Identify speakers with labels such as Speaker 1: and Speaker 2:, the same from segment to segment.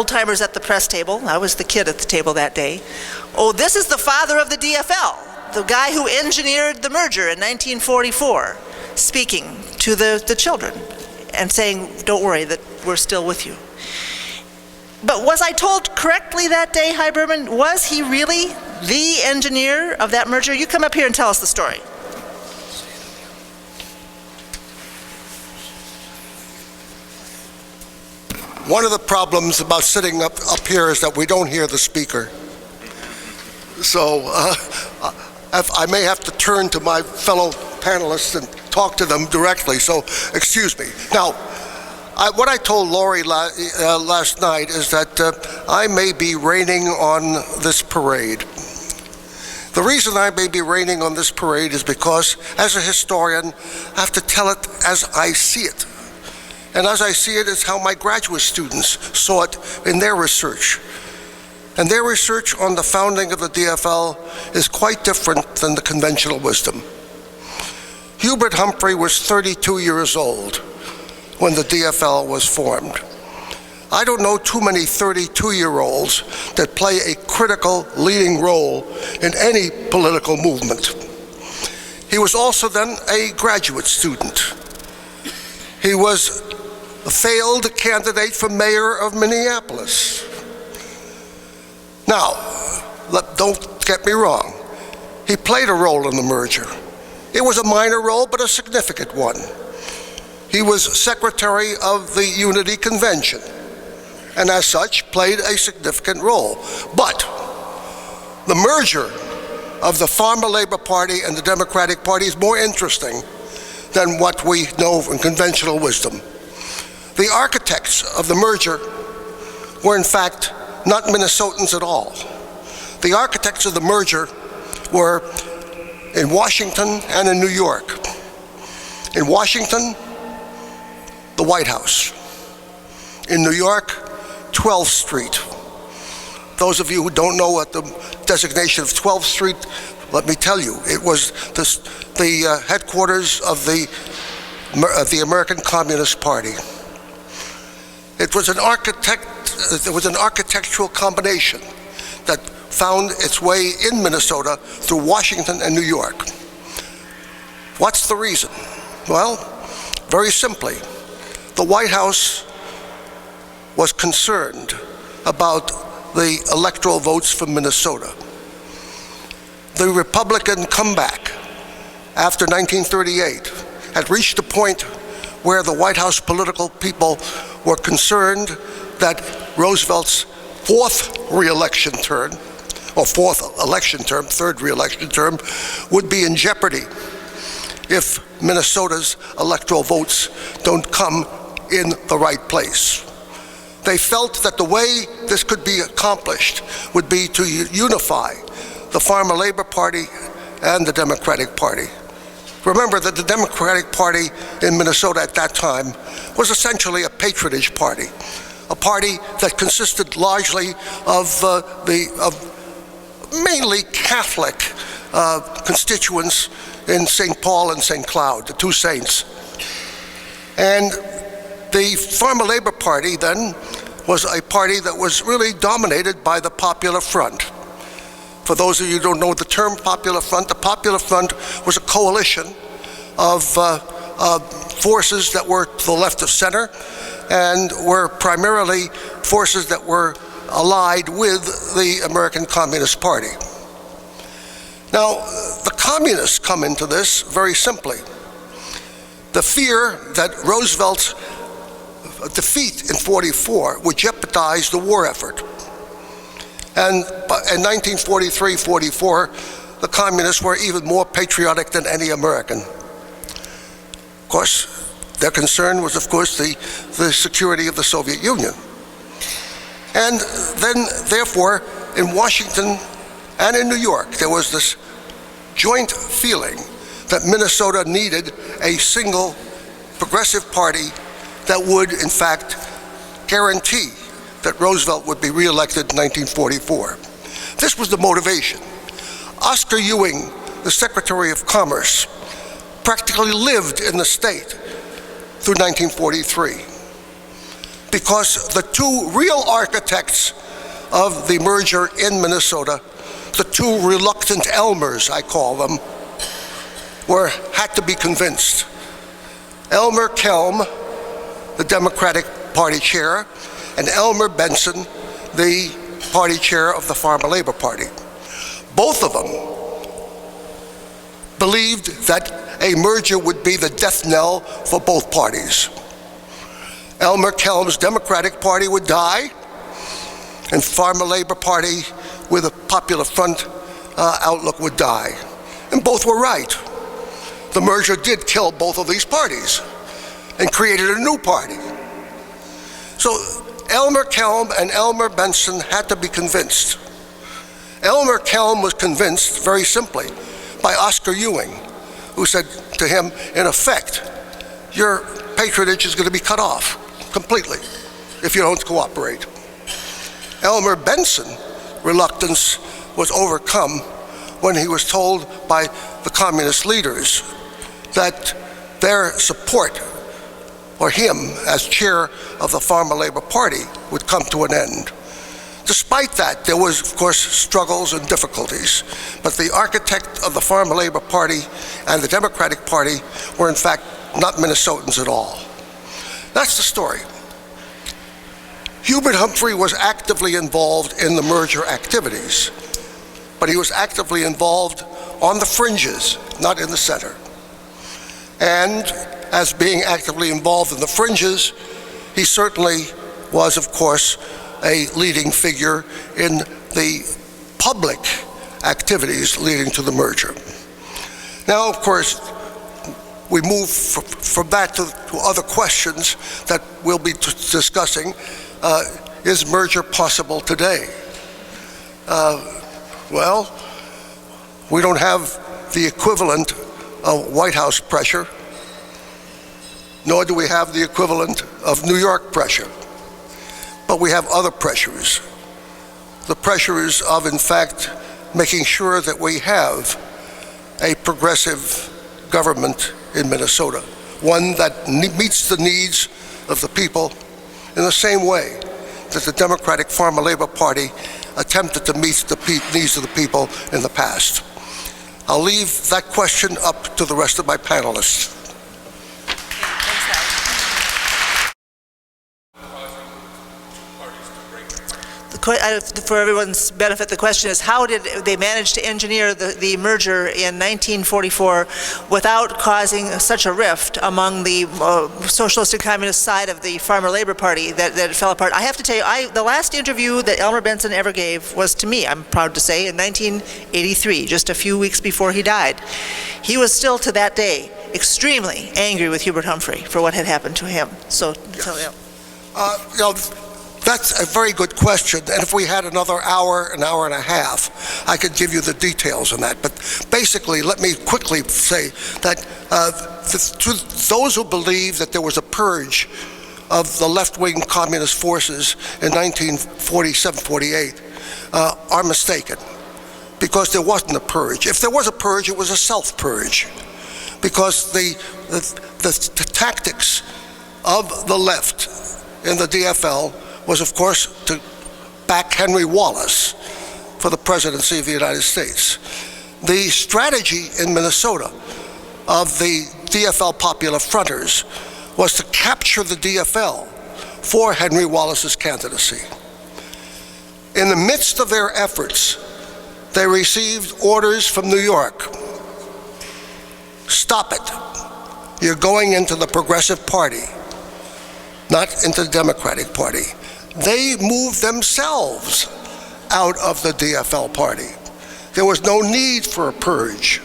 Speaker 1: old-timers at the press table. I was the kid at the table that day. Oh, this is the father of the DFL, the guy who engineered the merger in 1944, speaking to the children and saying, don't worry, that we're still with you. But was I told correctly that day, Hi Berman? Was he really the engineer of that merger? You come up here and tell us the story.
Speaker 2: One of the problems about sitting up here is that we don't hear the speaker. So I may have to turn to my fellow panelists and talk to them directly, so excuse me. Now, what I told Laurie last night is that I may be raining on this parade. The reason I may be raining on this parade is because, as a historian, I have to tell it as I see it. And as I see it is how my graduate students saw it in their research. And their research on the founding of the DFL is quite different than the conventional wisdom. Hubert Humphrey was 32 years old when the DFL was formed. I don't know too many 32-year-olds that play a critical leading role in any political movement. He was also then a graduate student. He was a failed candidate for mayor of Minneapolis. Now, don't get me wrong. He played a role in the merger. It was a minor role, but a significant one. He was secretary of the Unity Convention, and as such, played a significant role. But the merger of the Farmer Labor Party and the Democratic Party is more interesting than what we know from conventional wisdom. The architects of the merger were, in fact, not Minnesotans at all. The architects of the merger were in Washington and in New York. In Washington, the White House. In New York, 12th Street. Those of you who don't know what the designation of 12th Street, let me tell you, it was the headquarters of the American Communist Party. It was an architectural combination that found its way in Minnesota through Washington and New York. What's the reason? Well, very simply, the White House was concerned about the electoral votes from Minnesota. The Republican comeback after 1938 had reached a point where the White House political people were concerned that Roosevelt's fourth re-election term, or fourth election term, third re-election term, would be in jeopardy if Minnesota's electoral votes don't come in the right place. They felt that the way this could be accomplished would be to unify the Farmer Labor Party and the Democratic Party. Remember that the Democratic Party in Minnesota at that time was essentially a patronage party, a party that consisted largely of mainly Catholic constituents in St. Paul and St. Cloud, the two saints. And the Farmer Labor Party then was a party that was really dominated by the Popular Front. For those of you who don't know the term Popular Front, the Popular Front was a coalition of forces that were to the left of center and were primarily forces that were allied with the American Communist Party. Now, the communists come into this very simply. The fear that Roosevelt's defeat in '44 would jeopardize the war effort. And in 1943-44, the communists were even more patriotic than any American. Of course, their concern was, of course, the security of the Soviet Union. And then, therefore, in Washington and in New York, there was this joint feeling that Minnesota needed a single progressive party that would, in fact, guarantee that Roosevelt would be reelected in 1944. This was the motivation. Oscar Ewing, the Secretary of Commerce, practically lived in the state through 1943. because the two real architects of the merger in Minnesota, the two reluctant Elmers, I call them, had to be convinced. Elmer Kelm, the Democratic Party chair, and Elmer Benson, the party chair of the Farmer Labor Party. Both of them believed that a merger would be the death knell for both parties. Elmer Kelm's Democratic Party would die, and Farmer Labor Party with a Popular Front outlook would die. And both were right. The merger did kill both of these parties and created a new party. So Elmer Kelm and Elmer Benson had to be convinced. Elmer Kelm was convinced very simply by Oscar Ewing, who said to him, in effect, your patronage is going to be cut off completely if you don't cooperate. Elmer Benson's reluctance was overcome when he was told by the communist leaders that their support for him as chair of the Farmer Labor Party would come to an end. Despite that, there was, of course, struggles and difficulties, but the architect of the Farmer Labor Party and the Democratic Party were, in fact, not Minnesotans at all. That's the story. Hubert Humphrey was actively involved in the merger activities, but he was actively involved on the fringes, not in the center. And as being actively involved in the fringes, he certainly was, of course, a leading figure in the public activities leading to the merger. Now, of course, we move from that to other questions that we'll be discussing. Is merger possible today? Well, we don't have the equivalent of White House pressure, nor do we have the equivalent of New York pressure. But we have other pressures. The pressures of, in fact, making sure that we have a progressive government in Minnesota, one that meets the needs of the people in the same way that the Democratic Farmer Labor Party attempted to meet the needs of the people in the past. I'll leave that question up to the rest of my panelists.
Speaker 1: For everyone's benefit, the question is, how did they manage to engineer the merger in 1944 without causing such a rift among the socialist and communist side of the Farmer Labor Party that it fell apart? I have to tell you, the last interview that Elmer Benson ever gave was to me, I'm proud to say, in 1983, just a few weeks before he died. He was still, to that day, extremely angry with Hubert Humphrey for what had happened to him. So,
Speaker 2: yes. That's a very good question, and if we had another hour, an hour and a half, I could give you the details on that. But basically, let me quickly say that to those who believe that there was a purge of the left-wing communist forces in 1947-48 are mistaken, because there wasn't a purge. If there was a purge, it was a self-purge, because the tactics of the left in the DFL was, of course, to back Henry Wallace for the presidency of the United States. The strategy in Minnesota of the DFL Popular Fronters was to capture the DFL for Henry Wallace's candidacy. In the midst of their efforts, they received orders from New York. Stop it. You're going into the Progressive Party, not into the Democratic Party. They moved themselves out of the DFL party. There was no need for a purge.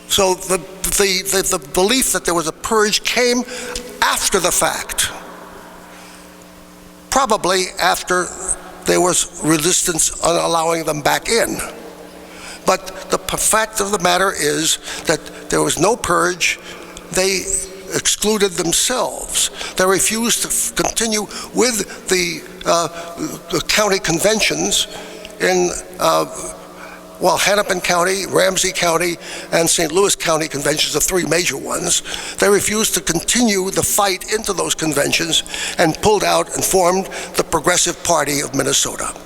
Speaker 2: So the belief that there was a purge came after the fact, probably after there was resistance on allowing them back in. But the fact of the matter is that there was no purge. They excluded themselves. They refused to continue with the county conventions in while Hennepin County, Ramsey County, and St. Louis County conventions, the three major ones, they refused to continue the fight into those conventions and pulled out and formed the Progressive Party of Minnesota.